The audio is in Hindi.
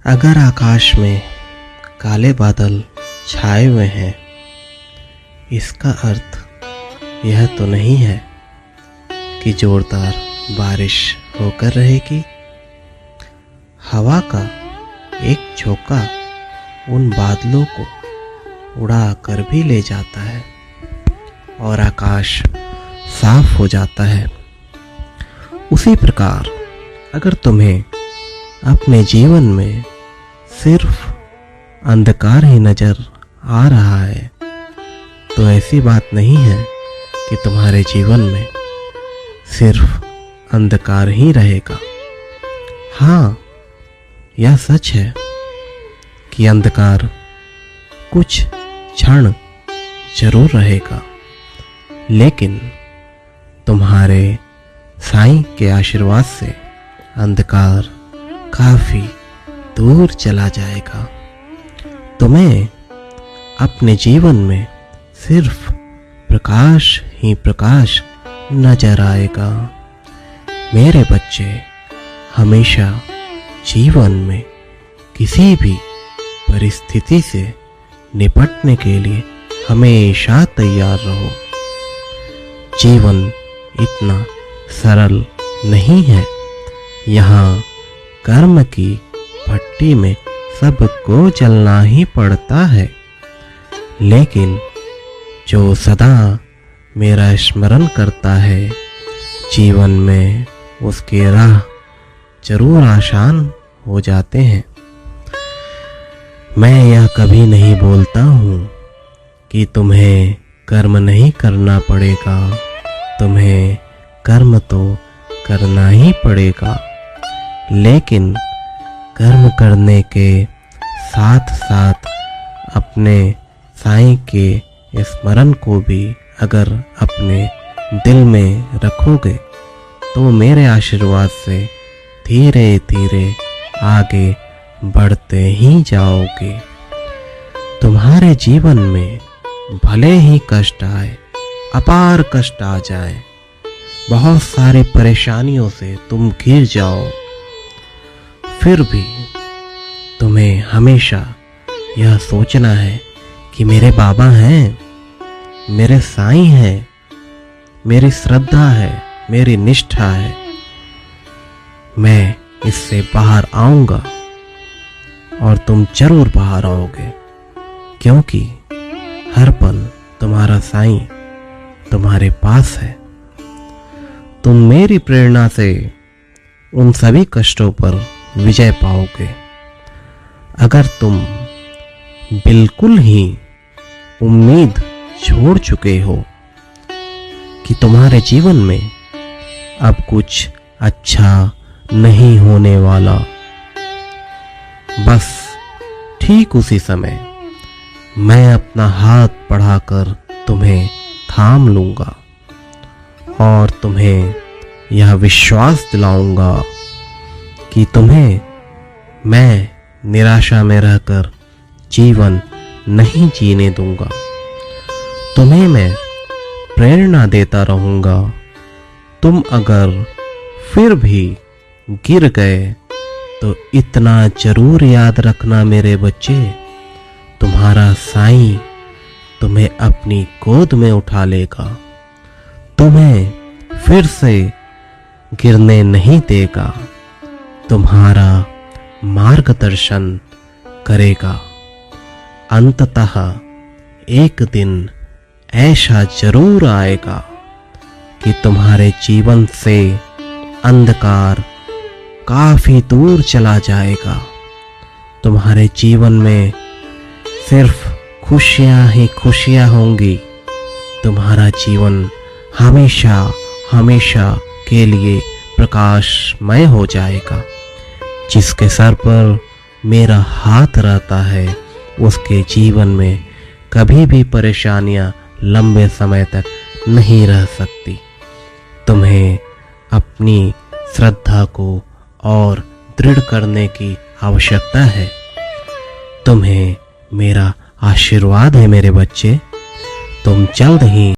अगर आकाश में काले बादल छाए हुए हैं, इसका अर्थ यह तो नहीं है कि जोरदार बारिश होकर रहेगी। हवा का एक झोंका उन बादलों को उड़ा कर भी ले जाता है और आकाश साफ हो जाता है। उसी प्रकार अगर तुम्हें अपने जीवन में सिर्फ अंधकार ही नजर आ रहा है, तो ऐसी बात नहीं है कि तुम्हारे जीवन में सिर्फ अंधकार ही रहेगा। हाँ, यह सच है कि अंधकार कुछ क्षण जरूर रहेगा, लेकिन तुम्हारे साईं के आशीर्वाद से अंधकार काफी दूर चला जाएगा। तुम्हें अपने जीवन में सिर्फ प्रकाश ही प्रकाश नजर आएगा। मेरे बच्चे हमेशा जीवन में किसी भी परिस्थिति से निपटने के लिए हमेशा तैयार रहो। जीवन इतना सरल नहीं है। यहाँ कर्म की भट्टी में सबको जलना ही पड़ता है, लेकिन जो सदा मेरा स्मरण करता है, जीवन में उसके राह जरूर आसान हो जाते हैं। मैं यह कभी नहीं बोलता हूँ कि तुम्हें कर्म नहीं करना पड़ेगा। तुम्हें कर्म तो करना ही पड़ेगा, लेकिन कर्म करने के साथ साथ अपने साईं के स्मरण को भी अगर अपने दिल में रखोगे, तो मेरे आशीर्वाद से धीरे धीरे आगे बढ़ते ही जाओगे। तुम्हारे जीवन में भले ही कष्ट आए, अपार कष्ट आ जाए, बहुत सारी परेशानियों से तुम घिर जाओ, फिर भी तुम्हें हमेशा यह सोचना है कि मेरे बाबा हैं, मेरे साईं हैं, मेरी श्रद्धा है, मेरी निष्ठा है। मैं इससे बाहर आऊंगा और तुम जरूर बाहर आओगे, क्योंकि हर पल तुम्हारा साईं तुम्हारे पास है। तुम मेरी प्रेरणा से उन सभी कष्टों पर विजय पाओगे। अगर तुम बिल्कुल ही उम्मीद छोड़ चुके हो कि तुम्हारे जीवन में अब कुछ अच्छा नहीं होने वाला, बस ठीक उसी समय मैं अपना हाथ बढ़ाकर तुम्हें थाम लूंगा और तुम्हें यह विश्वास दिलाऊंगा कि तुम्हें मैं निराशा में रहकर जीवन नहीं जीने दूंगा। तुम्हें मैं प्रेरणा देता रहूंगा। तुम अगर फिर भी गिर गए तो इतना जरूर याद रखना मेरे बच्चे, तुम्हारा साईं तुम्हें अपनी गोद में उठा लेगा, तुम्हें फिर से गिरने नहीं देगा, तुम्हारा मार्गदर्शन करेगा। अंततः एक दिन ऐसा जरूर आएगा कि तुम्हारे जीवन से अंधकार काफी दूर चला जाएगा। तुम्हारे जीवन में सिर्फ खुशियां ही खुशियां होंगी। तुम्हारा जीवन हमेशा हमेशा के लिए प्रकाशमय हो जाएगा। जिसके सर पर मेरा हाथ रहता है, उसके जीवन में कभी भी परेशानियां लंबे समय तक नहीं रह सकती। तुम्हें अपनी श्रद्धा को और दृढ़ करने की आवश्यकता है। तुम्हें मेरा आशीर्वाद है मेरे बच्चे। तुम जल्द ही